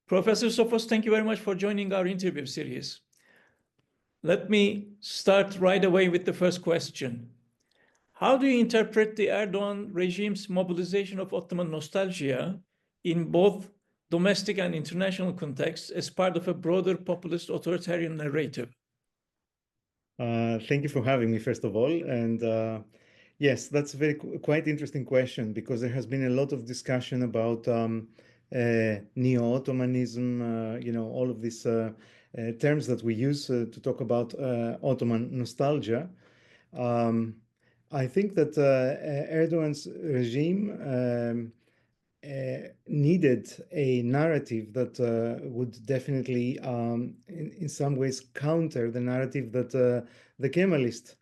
Professor Sofos, thank you very much for joining our interview series. Let me start right away with the first question. How do you interpret the Erdogan regime's mobilization of Ottoman nostalgia in both domestic and international contexts as part of a broader populist authoritarian narrative? Thank you for having me, first of all. And yes, that's a quite interesting question, because there has been a lot of discussion about neo-Ottomanism, all of these terms that we use to talk about Ottoman nostalgia. I think that Erdogan's regime needed a narrative that would definitely, in some ways, counter the narrative that the Kemalist,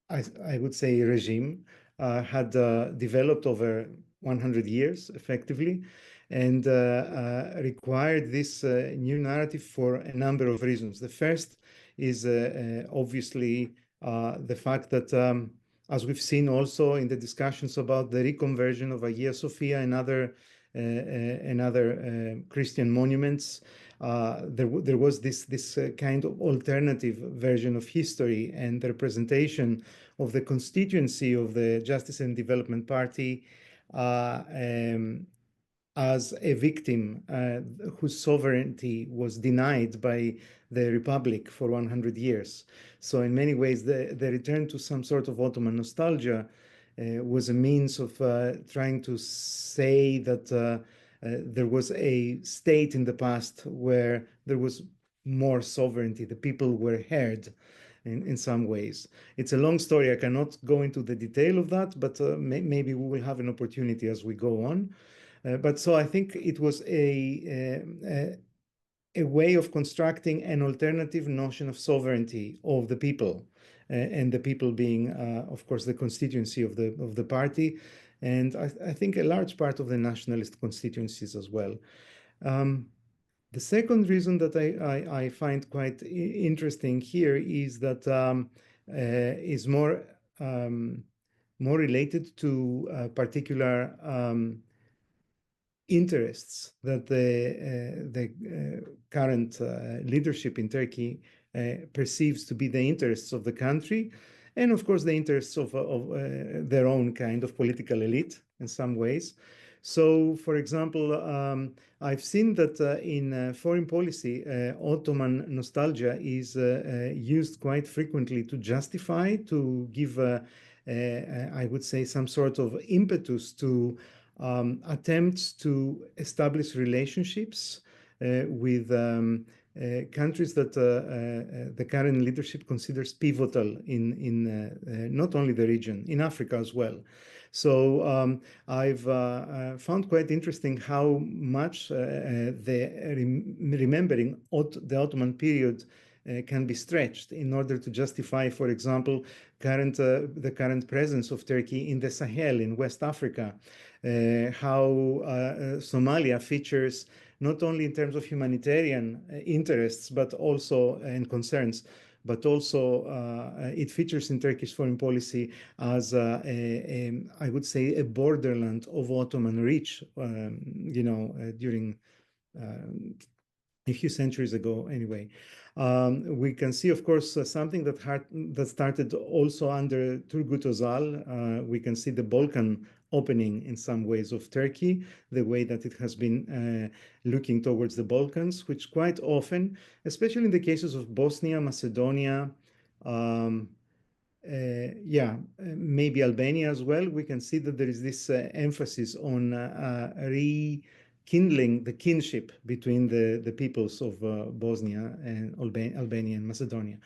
I would say, regime had developed over 100 years, effectively, and required this new narrative for a number of reasons. The first is obviously the fact that as we've seen also in the discussions about the reconversion of Hagia Sophia and other Christian monuments, there was this kind of alternative version of history and the representation of the constituency of the Justice and Development Party as a victim whose sovereignty was denied by the Republic for 100 years. So in many ways, the return to some sort of Ottoman nostalgia was a means of trying to say that there was a state in the past where there was more sovereignty. The people were heard in some ways. It's a long story. I cannot go into the detail of that, but maybe we will have an opportunity as we go on. But so I think it was a way of constructing an alternative notion of sovereignty of the people, and the people being, of course, the constituency of the party, and I think a large part of the nationalist constituencies as well. The second reason that I find quite interesting here is that is more related to particular interests that the current leadership in Turkey perceives to be the interests of the country, and of course the interests of their own kind of political elite in some ways. So, for example, I've seen that in foreign policy, Ottoman nostalgia is used quite frequently to justify, to give, I would say, some sort of impetus to attempts to establish relationships with countries that the current leadership considers pivotal in not only the region, in Africa as well. So I've found quite interesting how much remembering the Ottoman period can be stretched in order to justify, for example, the current presence of Turkey in the Sahel, in West Africa, how Somalia features not only in terms of humanitarian interests, but also and concerns, but also it features in Turkish foreign policy as I would say a borderland of Ottoman reach, during a few centuries ago anyway. We can see, of course, something that started also under Turgut Özal. We can see the Balkan opening in some ways of Turkey, the way that it has been looking towards the Balkans, which quite often, especially in the cases of Bosnia, Macedonia, maybe Albania as well, we can see that there is this emphasis on rekindling the kinship between the peoples of Bosnia and Albania and Macedonia.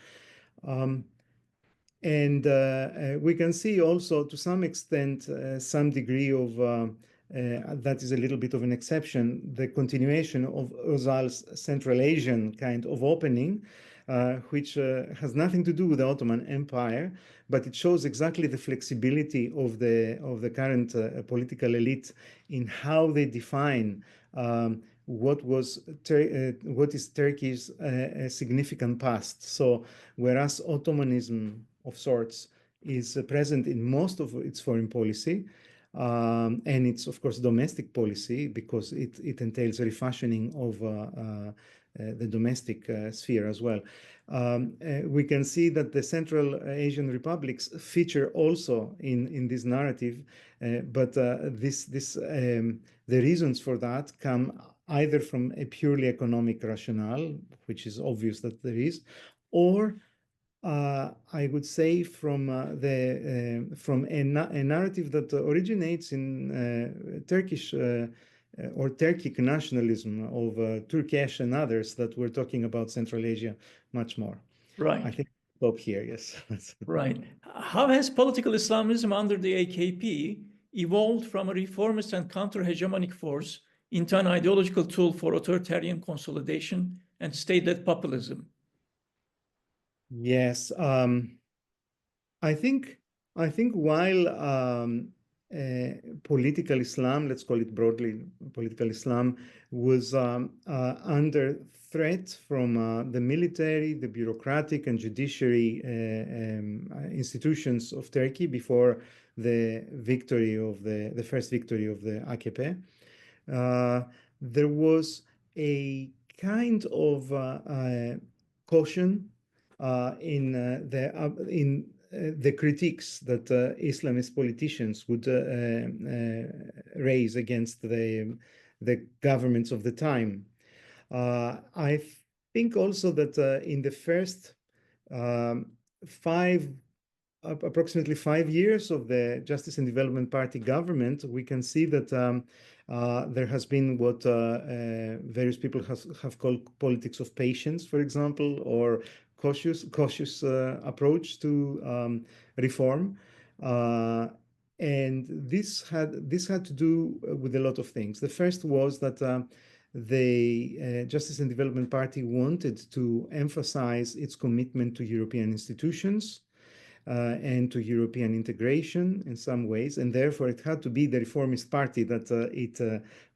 And we can see also, to some extent, some degree of, that is a little bit of an exception, the continuation of Özal's Central Asian kind of opening, which has nothing to do with the Ottoman Empire, but it shows exactly the flexibility of the current political elite in how they define what is Turkey's significant past. So whereas Ottomanism of sorts is present in most of its foreign policy, And it's, of course, domestic policy because it entails refashioning of the domestic sphere as well. We can see that the Central Asian republics feature also in this narrative, but the reasons for that come either from a purely economic rationale, which is obvious that there is, or I would say from a narrative that originates in Turkish or Turkic nationalism of Turkesh and others that we're talking about Central Asia much more. I Right, think I'll stop here, yes. right. How has political Islamism under the AKP evolved from a reformist and counter-hegemonic force into an ideological tool for authoritarian consolidation and state-led populism? Yes, I think while political Islam, let's call it broadly political Islam, was under threat from the military, the bureaucratic and judiciary institutions of Turkey before the victory of the first victory of the AKP. There was a kind of caution in the critiques that Islamist politicians would raise against the governments of the time. I think also that in the first approximately 5 years of the Justice and Development Party government, we can see that there has been what various people have called politics of patience, for example, or cautious approach to reform. And this had to do with a lot of things. The first was that the Justice and Development Party wanted to emphasize its commitment to European institutions and to European integration in some ways, and therefore it had to be the reformist party that it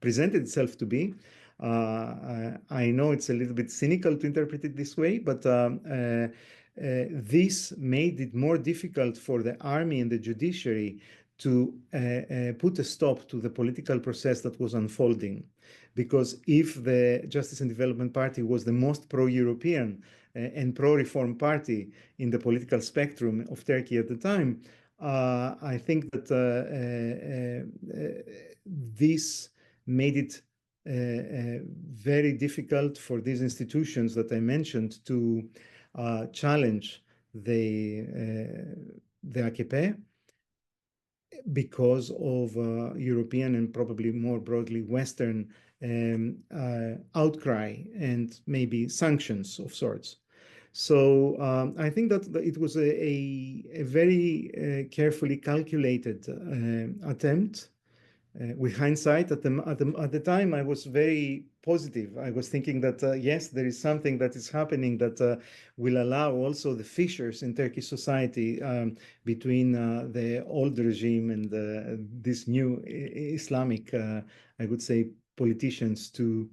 presented itself to be. I know it's a little bit cynical to interpret it this way, but this made it more difficult for the army and the judiciary to put a stop to the political process that was unfolding. Because if the Justice and Development Party was the most pro-European and pro-reform party in the political spectrum of Turkey at the time, I think that this made it very difficult for these institutions that I mentioned to challenge the AKP because of European and probably more broadly Western outcry and maybe sanctions of sorts. So I think that it was a very carefully calculated attempt. With hindsight, at the time, I was very positive. I was thinking that yes, there is something that is happening that will allow also the fissures in Turkish society between the old regime and this new Islamic, I would say, politicians to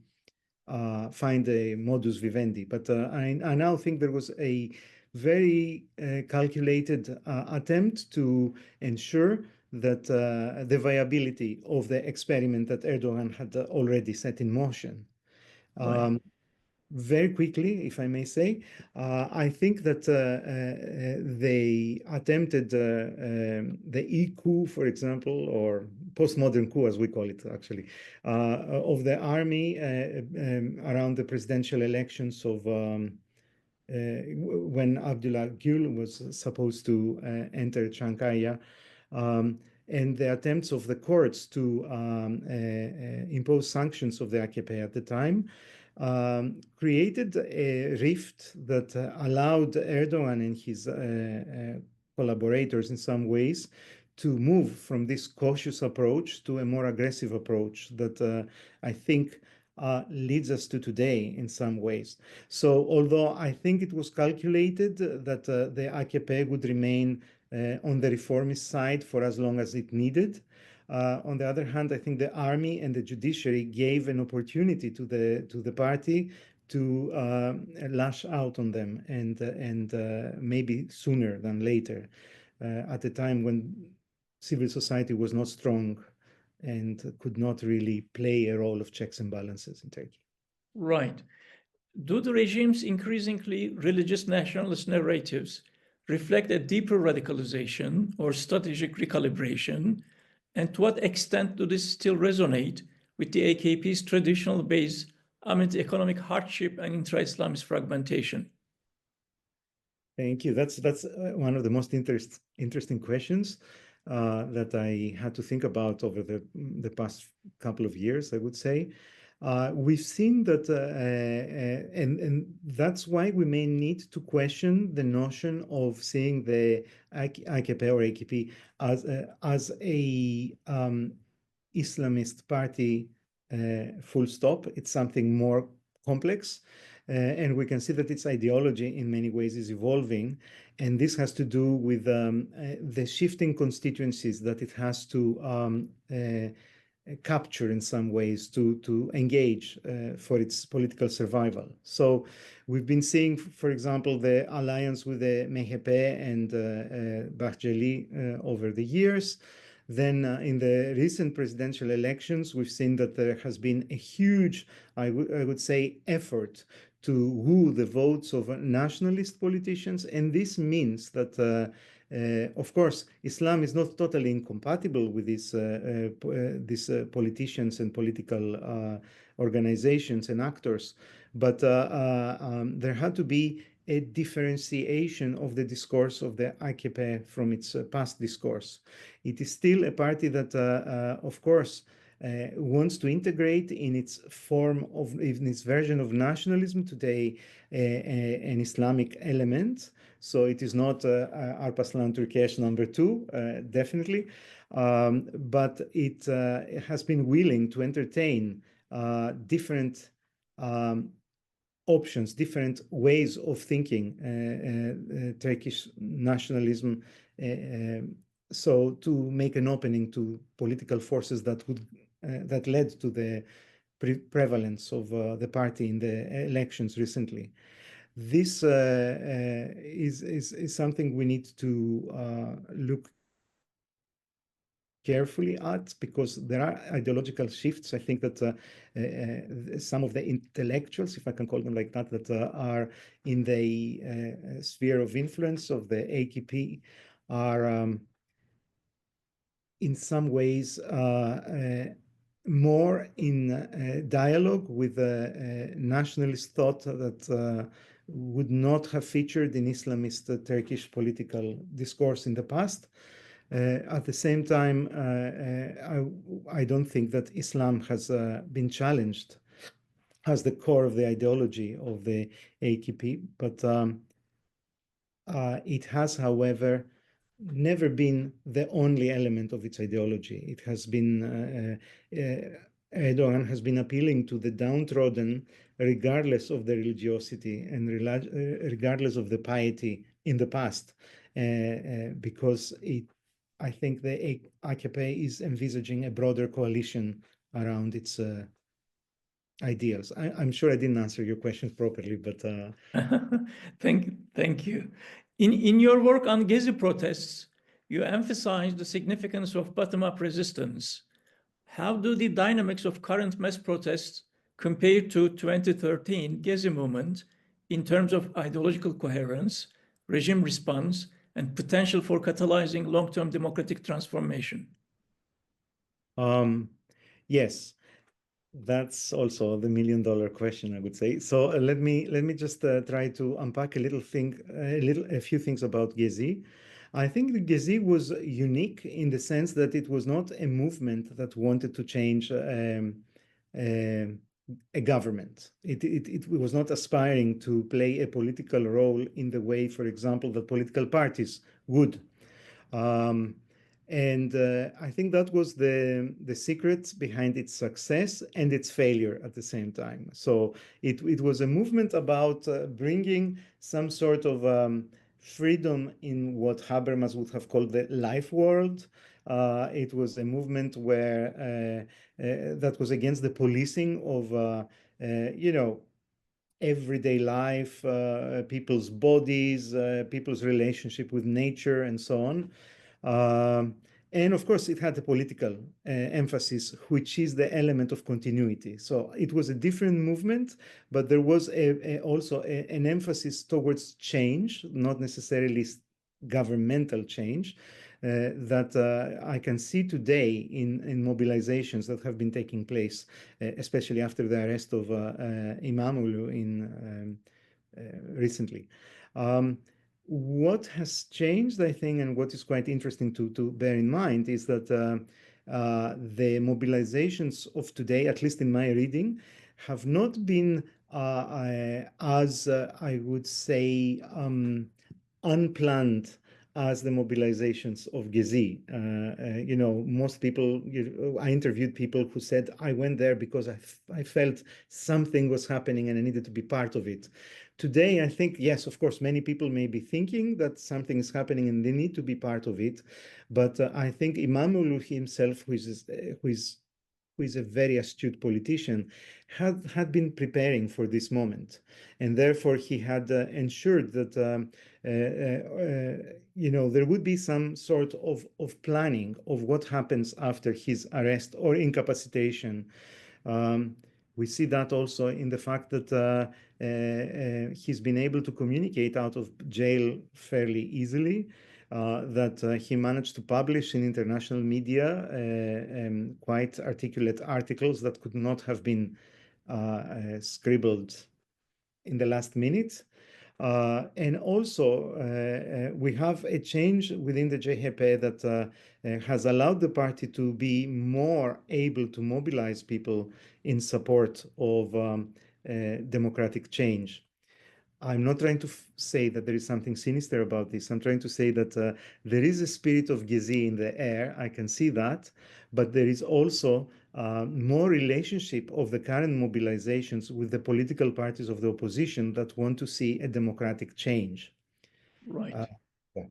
find a modus vivendi. But I now think there was a very calculated attempt to ensure that the viability of the experiment that Erdogan had already set in motion. Right. Very quickly, if I may say, I think that they attempted the e-coup, for example, or postmodern coup, as we call it, actually, of the army around the presidential elections of when Abdullah Gül was supposed to enter Çankaya. And the attempts of the courts to impose sanctions of the AKP at the time created a rift that allowed Erdogan and his collaborators in some ways to move from this cautious approach to a more aggressive approach that I think leads us to today in some ways. So although I think it was calculated that the AKP would remain on the reformist side for as long as it needed, on the other hand, I think the army and the judiciary gave an opportunity to the party to lash out on them, and maybe sooner than later, at a time when civil society was not strong and could not really play a role of checks and balances in Turkey. Right. Do the regime's increasingly religious nationalist narratives reflect a deeper radicalization or strategic recalibration? And to what extent do this still resonate with the AKP's traditional base amid economic hardship and intra-Islamist fragmentation? Thank you. That's one of the most interesting questions that I had to think about over the past couple of years, I would say. We've seen that, and that's why we may need to question the notion of seeing the AKP or AKP as a Islamist party, full stop. It's something more complex. And we can see that its ideology in many ways is evolving. And this has to do with the shifting constituencies that it has to capture in some ways to engage for its political survival. So we've been seeing, for example, the alliance with the MHP and Bahçeli over the years. Then in the recent presidential elections, we've seen that there has been a huge, I would say, effort to woo the votes of nationalist politicians. And this means that, of course, Islam is not totally incompatible with these politicians and political organizations and actors. But there had to be a differentiation of the discourse of the AKP from its past discourse. It is still a party that, of course, wants to integrate in its version of nationalism today an Islamic element. So it is not Alparslan Turkesh number 2, definitely, but it has been willing to entertain different options, different ways of thinking Turkish nationalism. So to make an opening to political forces that led to the prevalence of the party in the elections recently. This is something we need to look carefully at, because there are ideological shifts. I think that some of the intellectuals, if I can call them like that, that are in the sphere of influence of the AKP are in some ways more in dialogue with nationalist thought that would not have featured in Islamist Turkish political discourse in the past. At the same time, I don't think that Islam has been challenged as the core of the ideology of the AKP, but it has, however, never been the only element of its ideology. It has been, Erdogan has been appealing to the downtrodden, regardless of the religiosity and regardless of the piety in the past, because I think the AKP is envisaging a broader coalition around its ideals. I'm sure I didn't answer your questions properly, but Thank you. In your work on Gezi protests, you emphasize the significance of bottom-up resistance. How do the dynamics of current mass protests compare to 2013 Gezi movement in terms of ideological coherence, regime response, and potential for catalyzing long-term democratic transformation? Yes. That's also the million-dollar question, I would say. So let me just try to unpack a few things about Gezi. I think that Gezi was unique in the sense that it was not a movement that wanted to change a government. It was not aspiring to play a political role in the way, for example, that political parties would. And I think that was the secret behind its success and its failure at the same time. So it was a movement about bringing some sort of freedom in what Habermas would have called the life world. It was a movement where that was against the policing of, everyday life, people's bodies, people's relationship with nature, and so on. And of course, it had a political emphasis, which is the element of continuity. So it was a different movement, but there was also an emphasis towards change, not necessarily governmental change, that I can see today in mobilizations that have been taking place, especially after the arrest of Imamoglu recently. What has changed, I think, and what is quite interesting to bear in mind is that the mobilizations of today, at least in my reading, have not been as, I would say, unplanned as the mobilizations of Gezi. Most people, I interviewed people who said, I went there because I felt something was happening and I needed to be part of it. Today, I think, yes, of course, many people may be thinking that something is happening and they need to be part of it. But I think Imamoglu himself, who is a very astute politician, had been preparing for this moment. And therefore, he had ensured that there would be some sort of planning of what happens after his arrest or incapacitation. We see that also in the fact that he's been able to communicate out of jail fairly easily, that he managed to publish in international media quite articulate articles that could not have been scribbled in the last minute. And also, we have a change within the JHP that has allowed the party to be more able to mobilize people in support of democratic change. I'm not trying to say that there is something sinister about this. I'm trying to say that there is a spirit of Gezi in the air. I can see that. But there is also more relationship of the current mobilizations with the political parties of the opposition that want to see a democratic change. Right. Yeah.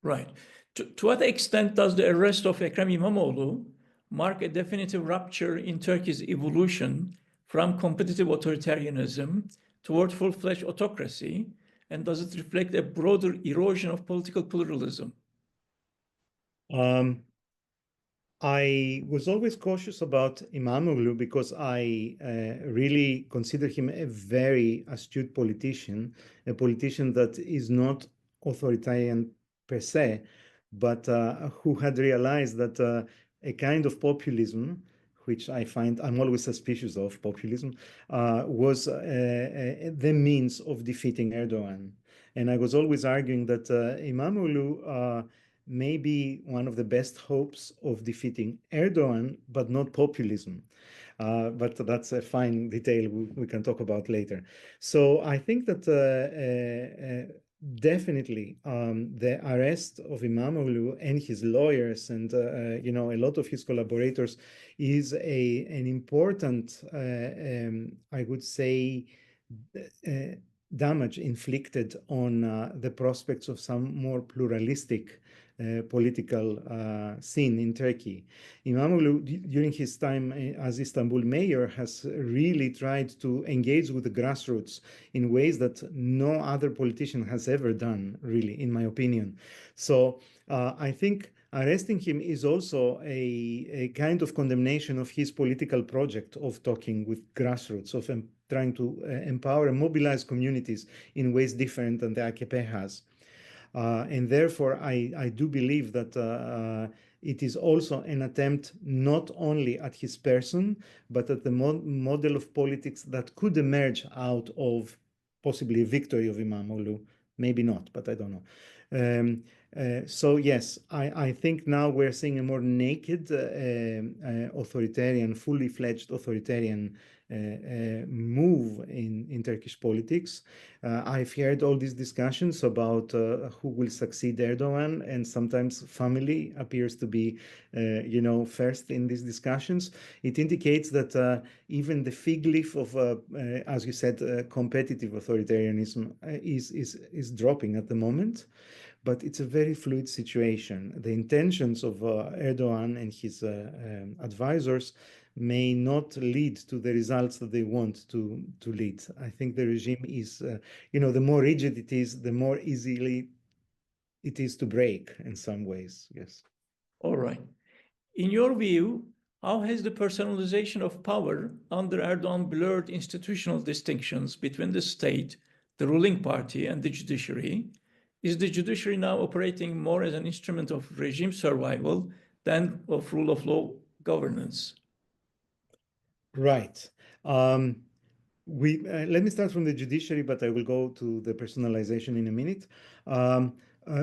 Right. To what extent does the arrest of Ekrem İmamoğlu mark a definitive rupture in Turkey's evolution from competitive authoritarianism toward full-fledged autocracy, and does it reflect a broader erosion of political pluralism? I was always cautious about Imamoglu because I really consider him a very astute politician, a politician that is not authoritarian per se, but who had realized that a kind of populism, which I find I'm always suspicious of populism, was the means of defeating Erdogan. And I was always arguing that Imamoglu may be one of the best hopes of defeating Erdogan, but not populism. But that's a fine detail we can talk about later. So I think that definitely the arrest of Imamoglu and his lawyers and a lot of his collaborators is an important, I would say, damage inflicted on the prospects of some more pluralistic political scene in Turkey. Imamoglu, during his time as Istanbul mayor, has really tried to engage with the grassroots in ways that no other politician has ever done, really, in my opinion. So I think arresting him is also a kind of condemnation of his political project of talking with grassroots, of trying to empower and mobilize communities in ways different than the AKP has. And therefore, I do believe that it is also an attempt not only at his person, but at the model of politics that could emerge out of possibly a victory of Imamoglu. Maybe not, but I don't know. So yes, I think now we're seeing a more naked authoritarian, fully fledged authoritarian move in Turkish politics. I've heard all these discussions about who will succeed Erdogan, and sometimes family appears to be, first in these discussions. It indicates that even the fig leaf of, as you said, competitive authoritarianism is dropping at the moment. But it's a very fluid situation. The intentions of Erdogan and his advisors may not lead to the results that they want to lead. I think the regime is, the more rigid it is, the more easily it is to break in some ways. Yes. All right. In your view, how has the personalization of power under Erdogan blurred institutional distinctions between the state, the ruling party, and the judiciary? Is the judiciary now operating more as an instrument of regime survival than of rule of law governance? Right. Let me start from the judiciary, but I will go to the personalization in a minute.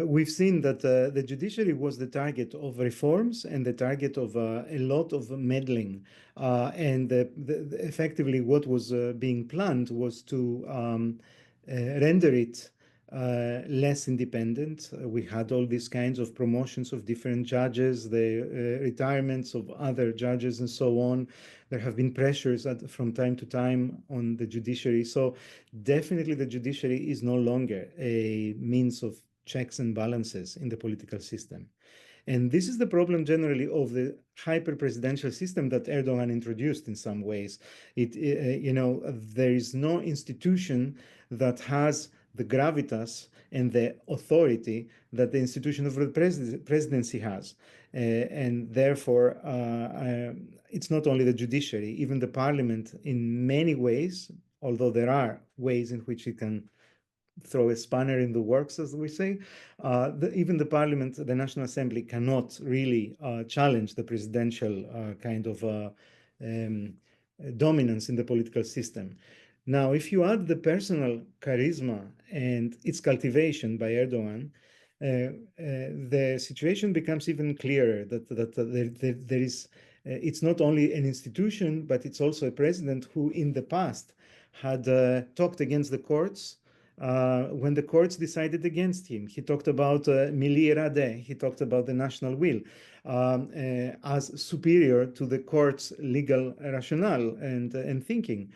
We've seen that the judiciary was the target of reforms and the target of a lot of meddling. And effectively, what was being planned was to render it less independent. We had all these kinds of promotions of different judges, the retirements of other judges, and so on. There have been pressures from time to time on the judiciary. So definitely the judiciary is no longer a means of checks and balances in the political system. And this is the problem generally of the hyper-presidential system that Erdogan introduced in some ways. There is no institution that has the gravitas and the authority that the institution of the presidency has. And therefore, it's not only the judiciary, even the parliament in many ways, although there are ways in which it can throw a spanner in the works, as we say. Even the parliament, the National Assembly, cannot really challenge the presidential kind of dominance in the political system. Now, if you add the personal charisma and its cultivation by Erdogan, the situation becomes even clearer that there is, it's not only an institution, but it's also a president who in the past had talked against the courts when the courts decided against him. He talked about milli irade, he talked about the national will as superior to the court's legal rationale and thinking.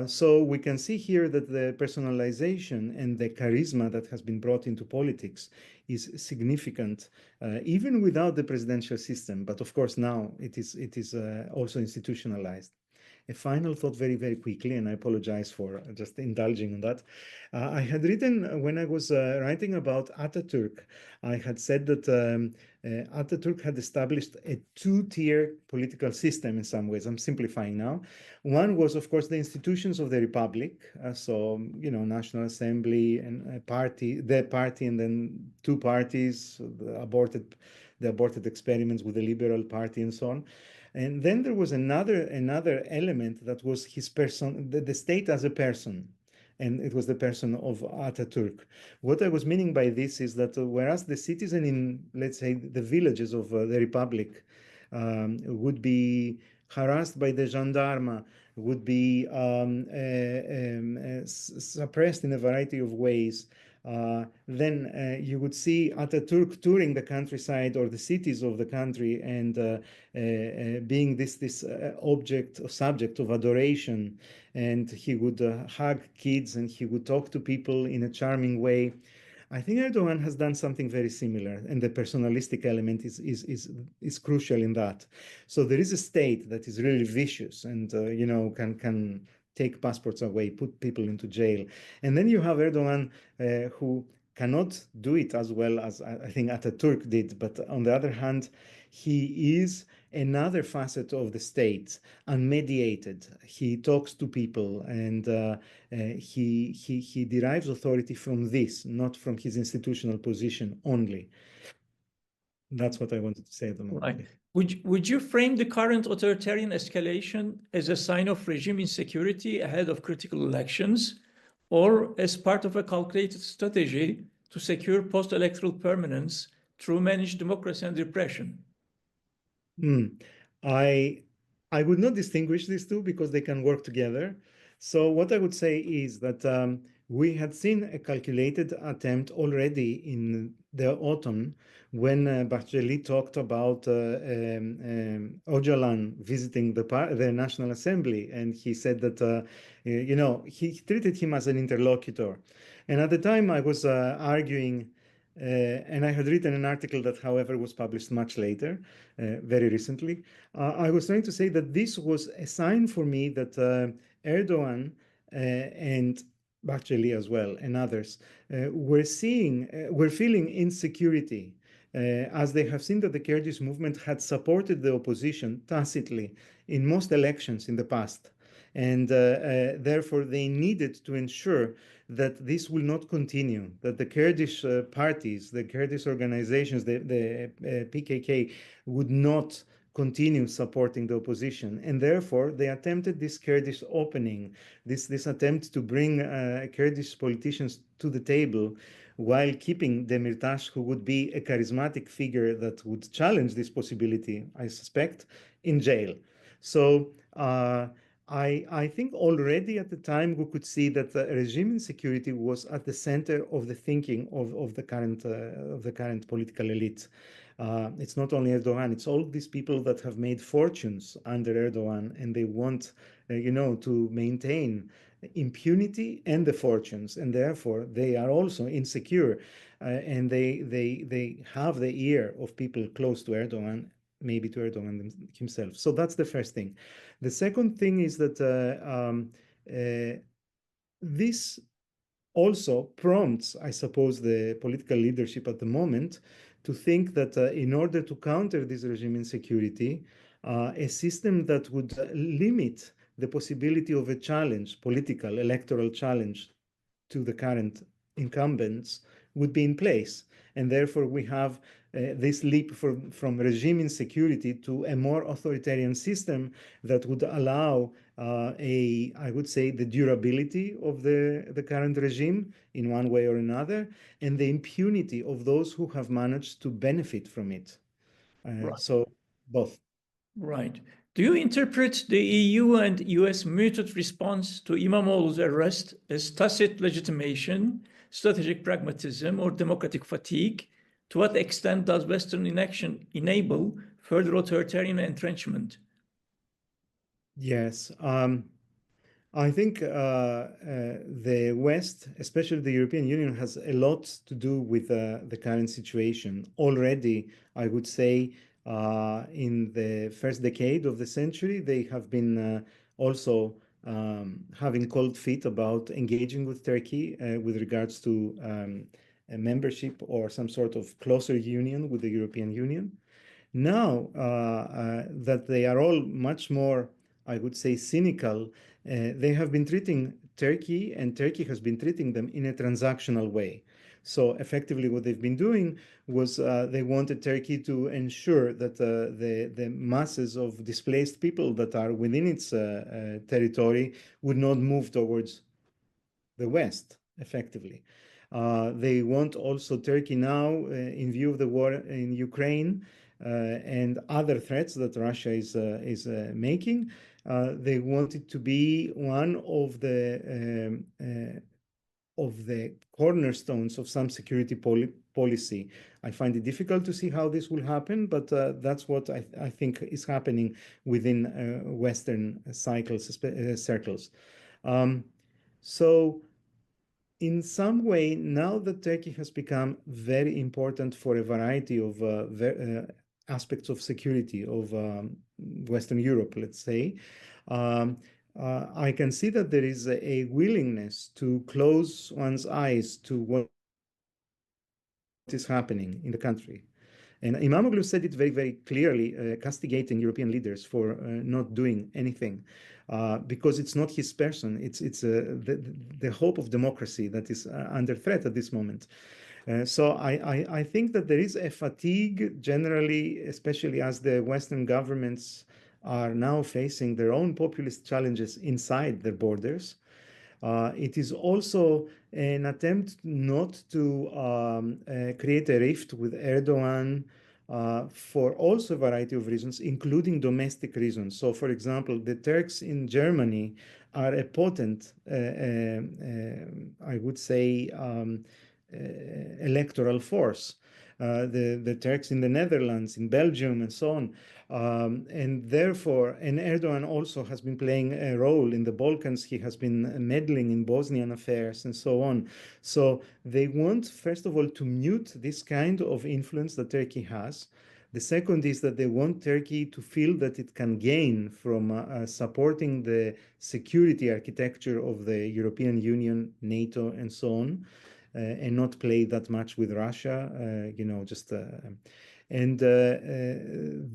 So we can see here that the personalization and the charisma that has been brought into politics is significant, even without the presidential system. But of course, now it is also institutionalized. A final thought very, very quickly, and I apologize for just indulging in that. I had written, when I was writing about Ataturk, I had said that Ataturk had established a two-tier political system in some ways. I'm simplifying now. One was, of course, the institutions of the republic. National Assembly and the party, and then two parties, the aborted experiments with the Liberal Party and so on. And then there was another element that was his person, the state as a person. And it was the person of Ataturk. What I was meaning by this is that whereas the citizen in, let's say, the villages of the Republic would be harassed by the gendarme, would be suppressed in a variety of ways, then you would see Ataturk touring the countryside or the cities of the country and being this object or subject of adoration. And he would hug kids and he would talk to people in a charming way. I think Erdogan has done something very similar, and the personalistic element is crucial in that. So there is a state that is really vicious and can take passports away, put people into jail, and then you have Erdogan who cannot do it as well as I think Ataturk did. But on the other hand, he is another facet of the state, unmediated. He talks to people, and he derives authority from this, not from his institutional position only. That's what I wanted to say at the moment. Right. Would you frame the current authoritarian escalation as a sign of regime insecurity ahead of critical elections, or as part of a calculated strategy to secure post-electoral permanence through managed democracy and repression? I would not distinguish these two because they can work together. So what I would say is that we had seen a calculated attempt already in the autumn when Bahçeli talked about Öcalan visiting the National Assembly, and he said that he treated him as an interlocutor. And at the time I was arguing, and I had written an article that, however, was published much later, very recently. I was trying to say that this was a sign for me that Erdogan and Bahçeli as well and others were feeling insecurity. as they have seen that the Kurdish movement had supported the opposition tacitly in most elections in the past. And therefore, they needed to ensure that this will not continue, that the Kurdish parties, the Kurdish organizations, the PKK would not continue supporting the opposition. And therefore, they attempted this Kurdish opening, this attempt to bring Kurdish politicians to the table while keeping Demirtas, who would be a charismatic figure that would challenge this possibility, I suspect, in jail. So I think already at the time we could see that the regime insecurity was at the center of the thinking of the current political elite. It's not only Erdogan; it's all these people that have made fortunes under Erdogan, and they want, to maintain impunity and the fortunes, and therefore they are also insecure, and they have the ear of people close to Erdogan, maybe to Erdogan himself. So that's the first thing. The second thing is that this also prompts, I suppose, the political leadership at the moment to think that in order to counter this regime insecurity, a system that would limit the possibility of a challenge, political, electoral challenge to the current incumbents would be in place. And therefore, we have this leap from regime insecurity to a more authoritarian system that would allow I would say, the durability of the current regime in one way or another, and the impunity of those who have managed to benefit from it. Right. So both. Right. Do you interpret the EU and US muted response to Imamoglu's arrest as tacit legitimation, strategic pragmatism, or democratic fatigue? To what extent does Western inaction enable further authoritarian entrenchment? Yes. I think the West, especially the European Union, has a lot to do with the current situation. Already, I would say, in the first decade of the century, they have been also having cold feet about engaging with Turkey with regards to a membership or some sort of closer union with the European Union. Now that they are all much more, I would say, cynical, they have been treating Turkey, and Turkey has been treating them in a transactional way. So effectively, what they've been doing was they wanted Turkey to ensure that the masses of displaced people that are within its territory would not move towards the West, effectively. They want also Turkey now, in view of the war in Ukraine and other threats that Russia is making, they want it to be one of the cornerstones of some security policy. I find it difficult to see how this will happen, but that's what I think is happening within Western circles. So in some way, now that Turkey has become very important for a variety of aspects of security of Western Europe, let's say, I can see that there is a willingness to close one's eyes to what is happening in the country. And Imamoglu said it very, very clearly, castigating European leaders for not doing anything, because it's not his person. It's the hope of democracy that is under threat at this moment. So I think that there is a fatigue generally, especially as the Western governments are now facing their own populist challenges inside their borders. It is also an attempt not to create a rift with Erdogan for also a variety of reasons, including domestic reasons. So, for example, the Turks in Germany are a potent, I would say, electoral force. The Turks in the Netherlands, in Belgium, and so on. And therefore, and Erdogan also has been playing a role in the Balkans. He has been meddling in Bosnian affairs and so on. So they want, first of all, to mute this kind of influence that Turkey has. The second is that they want Turkey to feel that it can gain from supporting the security architecture of the European Union, NATO, and so on. and not play that much with Russia,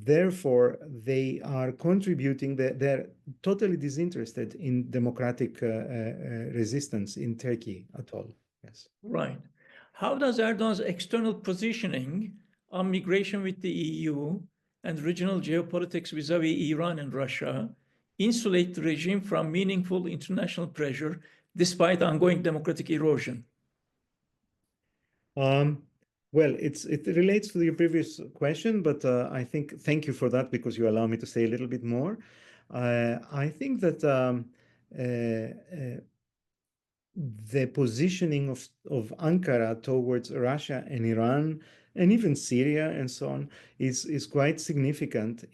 therefore they are contributing. They're totally disinterested in democratic resistance in Turkey at all. Yes. Right. How does Erdogan's external positioning on migration with the EU and regional geopolitics vis-à-vis Iran and Russia insulate the regime from meaningful international pressure despite ongoing democratic erosion? Well, it relates to your previous question, but I think thank you for that because you allow me to say a little bit more. I think that the positioning of Ankara towards Russia and Iran and even Syria and so on is quite significant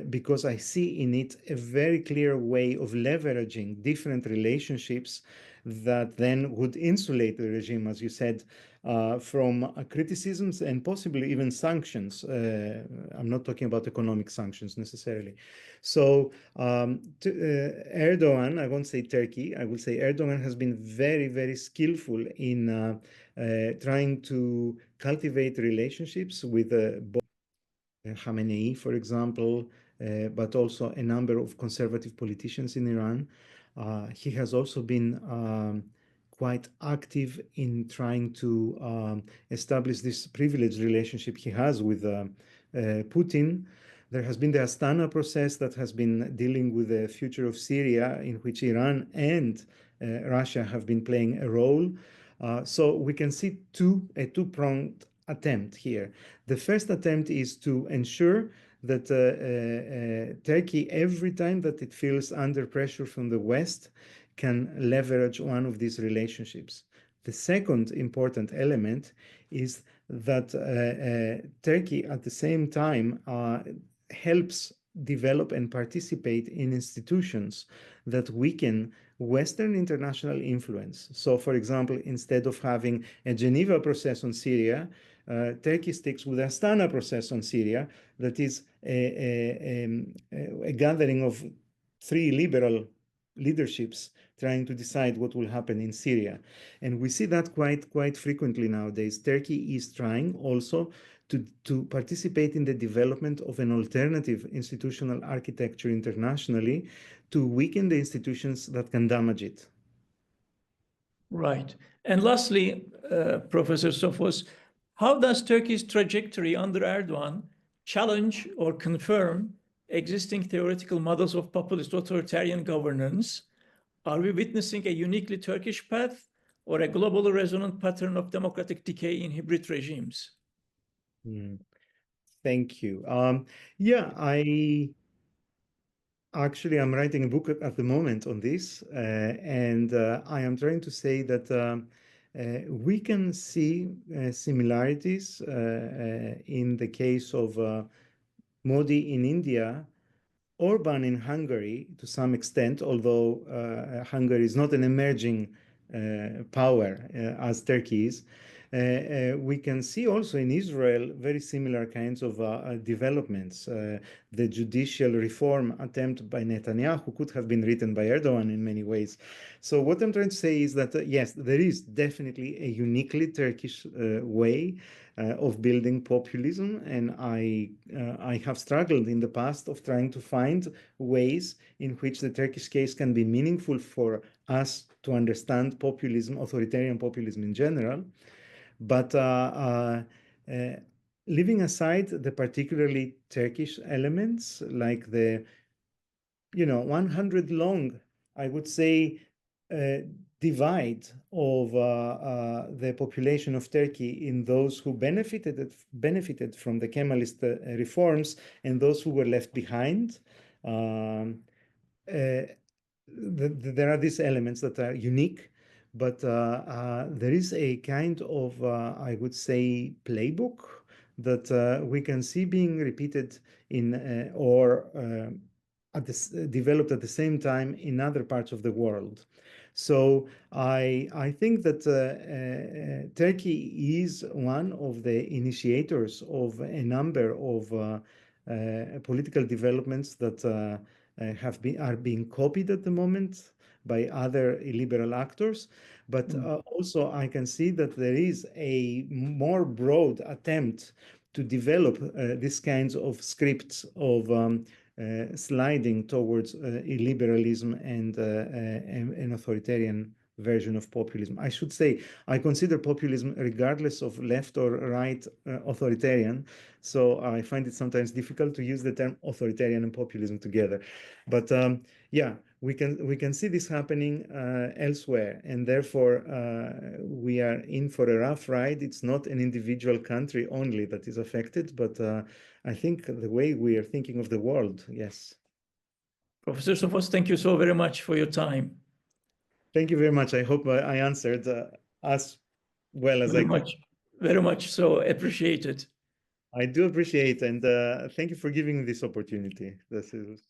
because I see in it a very clear way of leveraging different relationships that then would insulate the regime, as you said, from criticisms and possibly even sanctions. I'm not talking about economic sanctions necessarily. So Erdogan, I won't say Turkey, I will say Erdogan has been very, very skillful in trying to cultivate relationships with both Khamenei, for example, but also a number of conservative politicians in Iran. He has also been quite active in trying to establish this privileged relationship he has with Putin. There has been the Astana process that has been dealing with the future of Syria, in which Iran and Russia have been playing a role. So we can see a two-pronged attempt here. The first attempt is to ensure that Turkey, every time that it feels under pressure from the West, can leverage one of these relationships. The second important element is that Turkey, at the same time, helps develop and participate in institutions that weaken Western international influence. So, for example, instead of having a Geneva process on Syria, Turkey sticks with the Astana process on Syria, that is a gathering of three liberal leaderships trying to decide what will happen in Syria. And we see that quite frequently nowadays. Turkey is trying also to participate in the development of an alternative institutional architecture internationally to weaken the institutions that can damage it. Right. And lastly, Professor Sofos, how does Turkey's trajectory under Erdogan challenge or confirm existing theoretical models of populist authoritarian governance? Are we witnessing a uniquely Turkish path or a globally resonant pattern of democratic decay in hybrid regimes? Thank you. Yeah, I'm writing a book at the moment on this, and I am trying to say that we can see similarities in the case of Modi in India, Orban in Hungary to some extent, although Hungary is not an emerging power as Turkey is. We can see also in Israel very similar kinds of developments. The judicial reform attempt by Netanyahu could have been written by Erdogan in many ways. So what I'm trying to say is that, yes, there is definitely a uniquely Turkish way of building populism, and I have struggled in the past of trying to find ways in which the Turkish case can be meaningful for us to understand populism, authoritarian populism in general. But leaving aside the particularly Turkish elements, like the 100 long, I would say, divide of the population of Turkey in those who benefited from the Kemalist reforms and those who were left behind. There are these elements that are unique, but there is a kind of, I would say, playbook that we can see being repeated in developed at the same time in other parts of the world. So I think that Turkey is one of the initiators of a number of political developments that are being copied at the moment by other illiberal actors. But also I can see that there is a more broad attempt to develop these kinds of scripts of sliding towards illiberalism and an authoritarian version of populism. I should say, I consider populism, regardless of left or right, authoritarian. So I find it sometimes difficult to use the term authoritarian and populism together. But yeah, we can see this happening elsewhere, and therefore we are in for a rough ride. It's not an individual country only that is affected, but I think the way we are thinking of the world, yes. Professor Sofos, thank you so very much for your time. Thank you very much. I hope I answered as well as I could. Very much so. Appreciate it. I do appreciate, and thank you for giving me this opportunity. This is